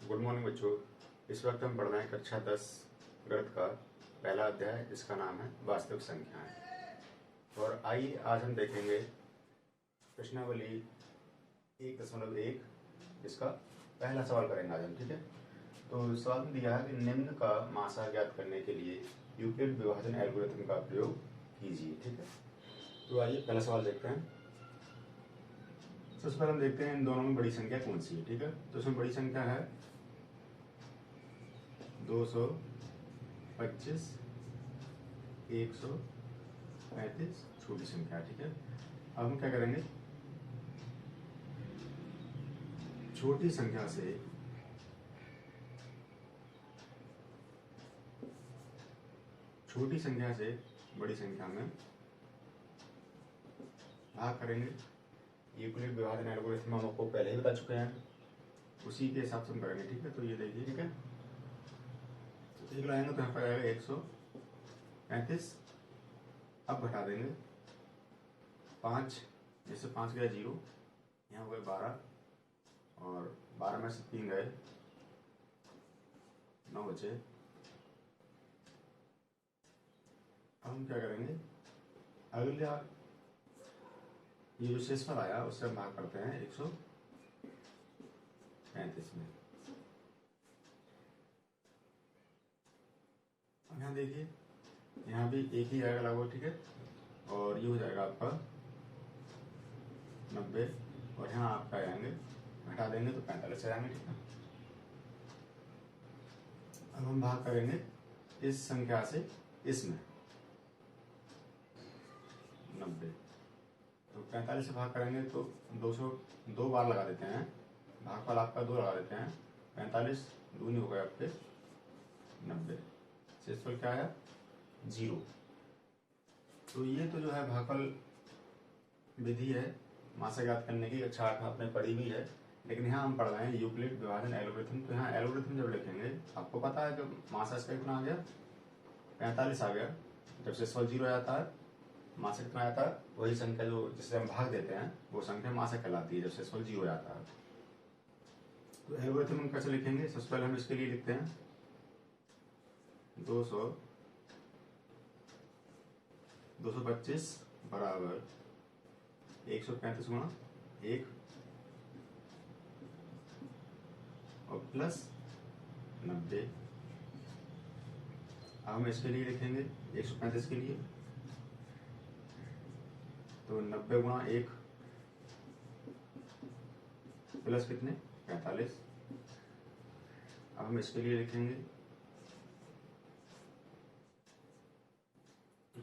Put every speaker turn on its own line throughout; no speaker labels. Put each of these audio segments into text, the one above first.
Good morning बच्चों। इस वक्त हम पढ़ रहे हैं कक्षा 10 गणित का पहला अध्याय, जिसका नाम है वास्तविक संख्याएं। और आइए आज हम देखेंगे प्रश्नावली 1.1, जिसका पहला सवाल करेंगे आज हम। ठीक है, तो सवाल में दिया है कि निम्न का मासा ज्ञात करने के लिए यूक्लिड विभाजन एल्गोरिथम का प्रयोग कीजिए। ठीक है, तो आइए पहला सवाल देखते हैं। सबसे पहले हम देखते हैं इन दोनों में बड़ी संख्या कौन सी है। ठीक है, तो इसमें बड़ी संख्या है 225, 135 छोटी संख्या। ठीक है, अब हम क्या करेंगे, छोटी संख्या से बड़ी संख्या में भाग करेंगे। यूक्लिड विभाजन एल्गोरिथम हम आपको पहले ही बता चुके हैं, उसी के हिसाब से हम करेंगे। ठीक है, तो ये देखिए, ठीक है, एक लाएंगे तो यहाँ पर आएगा 135। अब घटा देंगे 5, जैसे 5 गया 0, यहाँ हो गए 12, और 12 में से 3 गए 9 बचे। अब हम क्या करेंगे, अगला ये जो शेषफल आया उससे हम भाग करते हैं 135 में। अब यहाँ देखिए, यहाँ भी एक ही आएगा लगभग। ठीक है, और ये हो जाएगा आपका 90, और यहाँ आपका आएंगे, घटा देंगे तो 45 आएंगे। ठीक है, अब हम भाग करेंगे इस संख्या से इसमें 90, तो 45 से भाग करेंगे तो 200 दो बार लगा देते हैं, भागफल आपका 2 लगा देते हैं। 45 दूनी हो गए आपके 90, शेषफल क्या आया 0। तो ये तो जो है भागफल विधि है मासा ज्ञात करने की, अच्छा आपने पढ़ी भी है, लेकिन यहाँ हम पढ़ रहे हैं यूक्लिड विभाजन एल्गोरिथम। तो यहाँ एल्गोरिथम जब लिखेंगे, आपको पता है कि मासा इसका कितना आ गया, 45 आ गया। जब शेषफल 0 आता है, मासा कितना आता है, वही संख्या जो जिसे हम भाग देते हैं वो संख्या मासा कहलाती है जब शेषफल 0 आता है। तो एल्गोरिथम हम कैसे लिखेंगे, सबसे पहले हम इसके लिए लिखते हैं 225 बराबर 135 गुणा 1 और प्लस 90। अब हम इसके लिए लिखेंगे 135 के लिए, तो 90 गुणा 1 प्लस कितने 45। अब हम इसके लिए लिखेंगे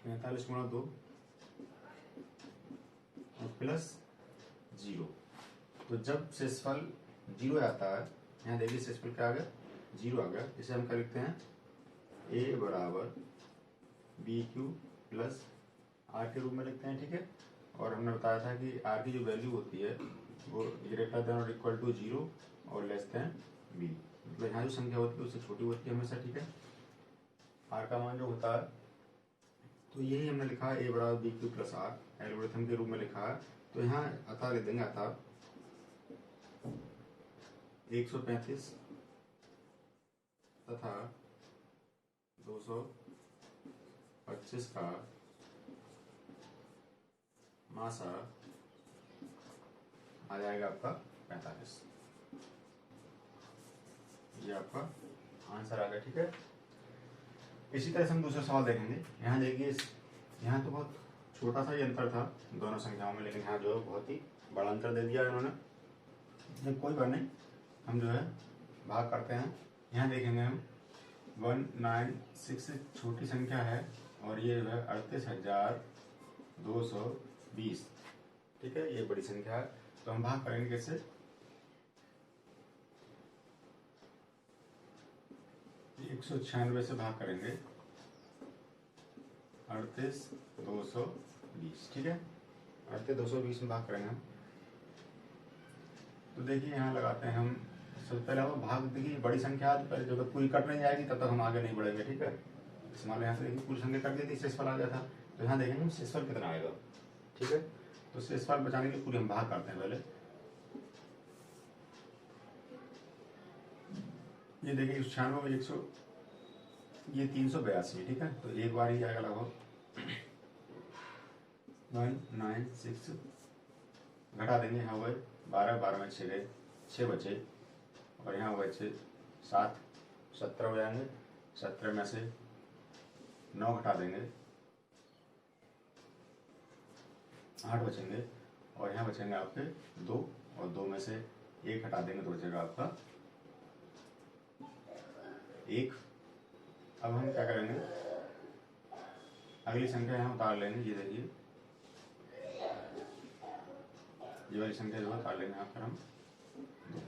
45 गुणा 2 और प्लस 0। तो जब शेषफल 0 आता है, यहाँ देखिए शेषफल क्या आ गया 0 आ गया, इसे हम क्या लिखते हैं a बराबर BQ प्लस R के रूप में लिखते हैं। ठीक है, और हमने बताया था कि R की जो वैल्यू होती है वो ग्रेटर देन और इक्वल टू 0 और लेस देन B, मतलब यहाँ जो संख्या होती है उससे छोटी होती है हमेशा। ठीक है, R का मान जो होता है, तो यही हमने लिखा है a बराबर BQ प्लस R, एल्गोरिथम के रूप में लिखा है। तो यहाँ अतः लिख देंगे, अतः 135 तथा 225 का मासा आ जाएगा आपका 45। ये आपका आंसर आ गया। ठीक है, इसी तरह से हम दूसरा सवाल देखेंगे। यहाँ देखिए, यहाँ तो बहुत छोटा सा ही अंतर था दोनों संख्याओं में, लेकिन यहाँ जो है बहुत ही बड़ा अंतर दे दिया इन्होंने। कोई बात नहीं, हम जो है भाग करते हैं। यहाँ देखेंगे हम 196 छोटी संख्या है, और ये जो है 38,220। ठीक है, ये बड़ी संख्या है, तो हम भाग करेंगे कैसे, 196 से भाग करेंगे 38,220। ठीक है, 38,220 में भाग करेंगे हम। तो देखिए यहाँ लगाते हैं हम, सबसे पहले हम भाग, देखिए बड़ी संख्या तो पहले जब तक पूरी कट नहीं जाएगी तब तक हम आगे नहीं बढ़ेंगे। ठीक है, मान लो यहाँ से देखिए पूरी संख्या कट गई थी, शेषफल आ गया था, तो यहाँ देखेंगे हम शेषफल कितना आएगा। ठीक है, तो शेषफल बचाने के लिए पूरी हम भाग करते हैं पहले। ये देखिए 196 में 100, ये 382, ठीक है। तो एक बार ही आएगा लगभग 196, घटा देंगे। यहाँ हुए 12, 12 में 6 गए, 6 बचे, और यहाँ हुए 6, 7, 17 हो जाएंगे। 17 में से 9 घटा देंगे, 8 बचेंगे, और यहाँ बचेंगे आपके 2, और 2 में से 1 हटा देंगे तो बचेगा आपका 1। अब हम क्या करेंगे, अगली संख्या यहाँ उतार लेंगे। ये देखिए ये वाली संख्या जो है उतार लेंगे यहाँ पर हम 2।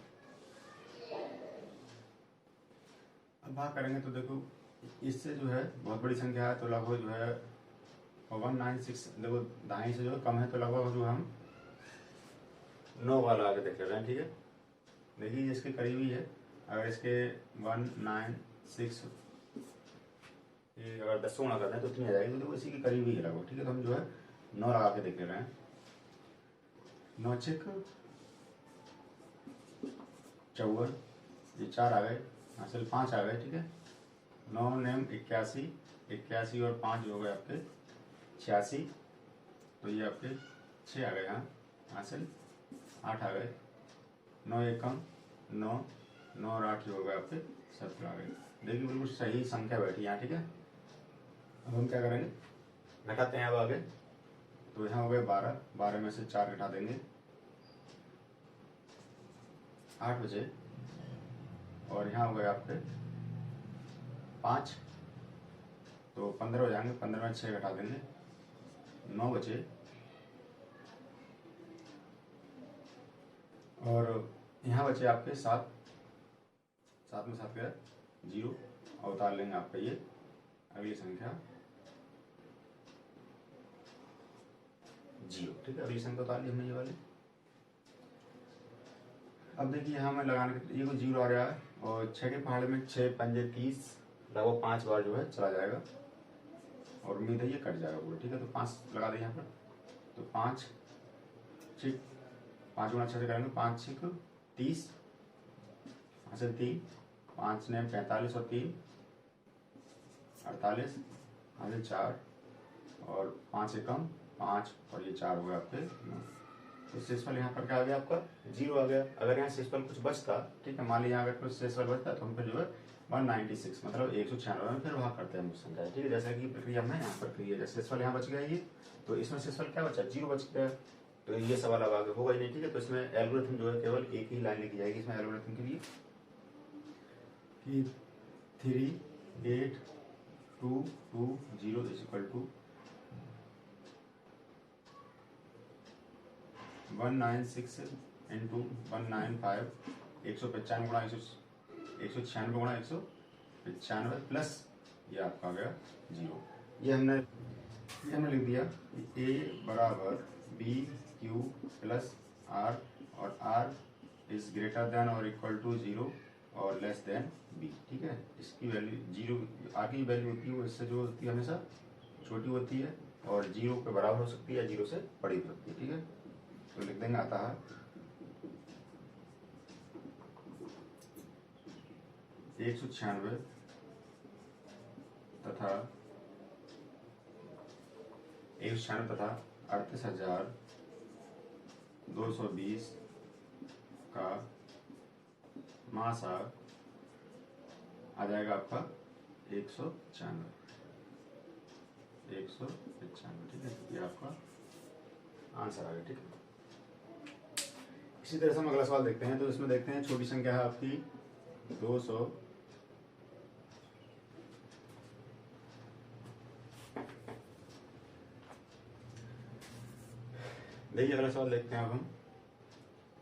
अब भाग करेंगे तो देखो इससे जो है बहुत बड़ी संख्या है, तो लगभग जो है 196, देखो दाएं से जो है कम है, तो लगभग जो हम 9 वाला आगे देख रहे हैं, ठीक है। देखिए इसके करीबी है, अगर इसके 196 ये अगर 10 गुणा करते हैं तो इतनी आ जाएगी, तो देखो इसी के करीबी है लगभग, ठीक है। तो हम जो है 9 लगा के देख रहे हैं। 9 छक 54, ये 4 आ गए, हासिल 5 आ गए, ठीक है। 9 नेम 81, 81 और 5 जो हो गए आपके 86, तो ये आपके 6 आ गए, यहाँ हासिल 8 आ गए। 9 एकम 9, 9 और 8 जो हो गए आपके 17 आ गए। देखिए बिल्कुल सही संख्या बैठी यहाँ, ठीक है। अब हम क्या करेंगे, घटाते हैं अब आगे। तो यहाँ हो गए 12, 12 में से 4 घटा देंगे, 8 बचे, और यहाँ हो गए आपके 5, तो 15 हो जाएंगे। 15 में 6 घटा देंगे, 9 बचे, और यहाँ बचे आपके 7, 7 में 7 गया 0, और उतार लेंगे आपका ये अगली संख्या 0, ठीक है। अगली संख्या उतार ली हमने ये वाली। अब देखिए यहाँ मैं लगाने के ये को 0 आ रहा है, और 6 के पहाड़े में 6 पंजे 30, लगभग 5 बार जो है चला जाएगा, और उम्मीद है ये कट जाएगा पूरा, ठीक है। तो 5 लगा दें यहाँ पर, तो 5 6, 5 गुना 6 से करेंगे, 5 6 30, यहाँ से 3, 5 ने 45 और 3 48, यहाँ से 4, और 5 एकम 5, और ये 4 हो गया आपके 9। तो शेषफल यहाँ पर क्या आ गया आपका 0 आ गया। अगर यहाँ शेषफल कुछ बचता, ठीक है, मान लिया अगर कुछ शेषफल बचता तो हम फिर जो है 196 मतलब 196 में फिर भाग करते हैं उस संख्या, ठीक है। जैसा कि प्रक्रिया में यहाँ पर क्रिया, जैसे शेषफल यहाँ बच गया ये, तो इसमें शेषफल क्या बचा 0 बच गया, तो ये सवाल अब आगे होगा ही नहीं, ठीक है। तो इसमें एल्गोरिथम जो है केवल एक ही लाइन लिखी जाएगी इसमें एल्गोरिथम के लिए कि 3 8 2 2 0 इज इक्वल टू 196 इंटू 195, 195 गुणा 196 गुणा 195 प्लस ये आपका आ गया 0। ये हमने लिख दिया a बराबर b q प्लस r, और r इज ग्रेटर देन और इक्वल टू 0 और लेस देन b, ठीक है। इसकी वैल्यू 0, r की वैल्यू होती है वो इससे जो होती है हमेशा छोटी होती है, और 0 के बराबर हो सकती है या 0 से बड़ी हो सकती है, ठीक है। तो लिख देंगे आता है 196 तथा 38,220 का मासा आ जाएगा आपका 195, ठीक है। ये आपका आंसर आ गया, ठीक है। इसी तरह से हम अगला सवाल देखते हैं। तो इसमें देखते हैं छोटी संख्या है आपकी 200, देखिए अगला सवाल देखते हैं अब हम।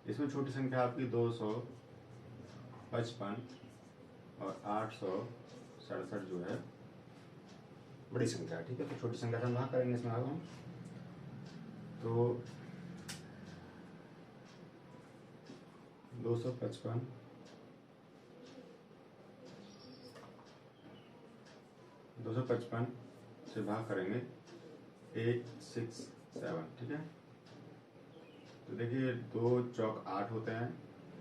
इसमें छोटी संख्या आपकी 255 और 867 जो है बड़ी संख्या है, ठीक है। तो छोटी संख्या से हम भाग करेंगे इसमें अब हम, तो 255 से भाग करेंगे 867, ठीक है। तो देखिए 2 चौक 8 होते हैं,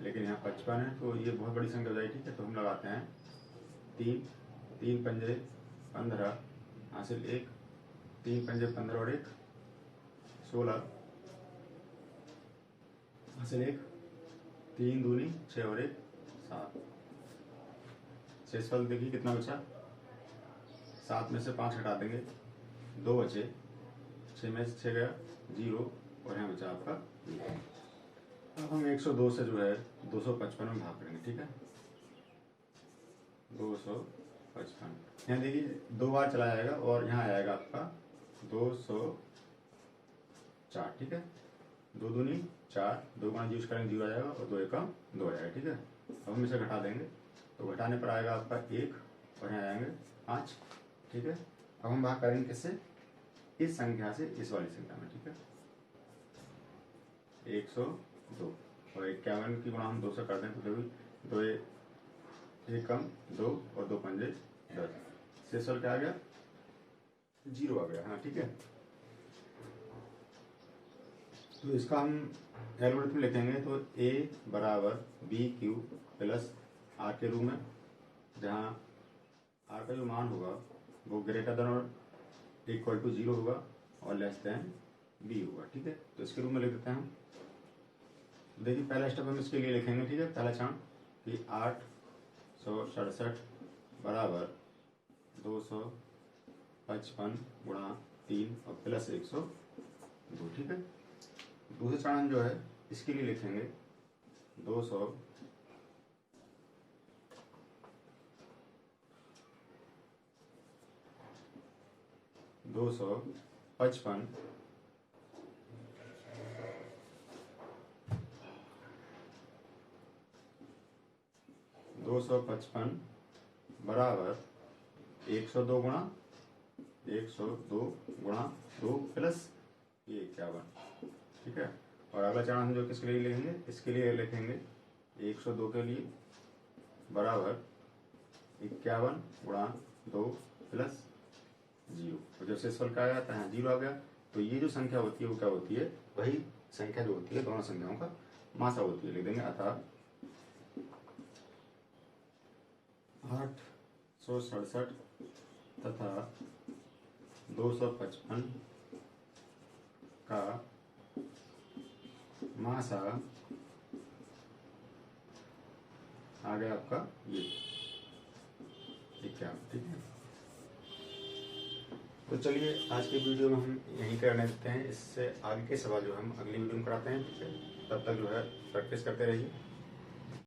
लेकिन यहाँ 55 है तो ये बहुत बड़ी संख्या हो जाएगी। ठीक है, तो हम लगाते हैं 3, 3 पंजे 15 हासिल 1, 3 पंजे 15 और 1 16 हासिल 1, 3 दूनी 6 और 1 7। शेषफल देखिए कितना बचा, 7 में से 5 हटा देंगे, 2 बचे, 6 में से 6 गया 0 और यहाँ बचा आपका 1। अब हम 102 से जो है 255 में भाग करेंगे। ठीक है, 255 यहाँ देखिए 2 बार चला जाएगा और यहाँ आएगा आपका 204। ठीक है, 2 दूनी 4, 2 गुना यूज करेंगे 0 आ जाएगा और 2 एकम 2 आ जाएगा। ठीक है, अब हम इसे घटा देंगे तो घटाने पर आएगा आपका 1 और यहाँ आएंगे 5। ठीक है, अब हम भाग करेंगे किससे, इस संख्या से इस वाली संख्या में। ठीक है, 102 और 51 की गुणा हम 2 से कर दें तो देखिए 2 एकम 2 और 2 पंजे 10। शेषफल क्या आ गया, 0 आ गया। हाँ ठीक है, तो इसका हम एल्गोरिथम लिखेंगे तो A बराबर BQ प्लस R के रूप में, जहाँ R का जो मान होगा वो ग्रेटर देन और इक्वल टू 0 होगा और लेस देन B होगा। ठीक है, तो इसके रूप में लिख देते हैं हम। देखिए पहला स्टेप हम इसके लिए लिखेंगे। ठीक है, पहला क्षण कि 867 बराबर 255 गुणा 3 और प्लस 102। ठीक है, दूसरे क्षण जो है इसके लिए लिखेंगे 255 बराबर 102 गुणा 2 प्लस ये 51। ठीक है, और अगला चरण हम जो किसके लिए लिखेंगे, इसके लिए लिखेंगे 102 के लिए बराबर 51 गुणा 2 प्लस 0। तो जब शेषफल का आया था यहाँ 0 आ गया, तो ये जो संख्या होती है वो क्या होती है, वही संख्या जो होती है दोनों संख्याओं का मासा होती है। लिख देंगे अतः 867 तथा 255 का मासा आ गया आपका ये 51। ठीक है, तो चलिए आज के वीडियो में हम यहीं करने देते हैं। इससे आगे के सवाल जो हम अगली वीडियो में कराते हैं। ठीक है, तब तक जो है प्रैक्टिस करते रहिए।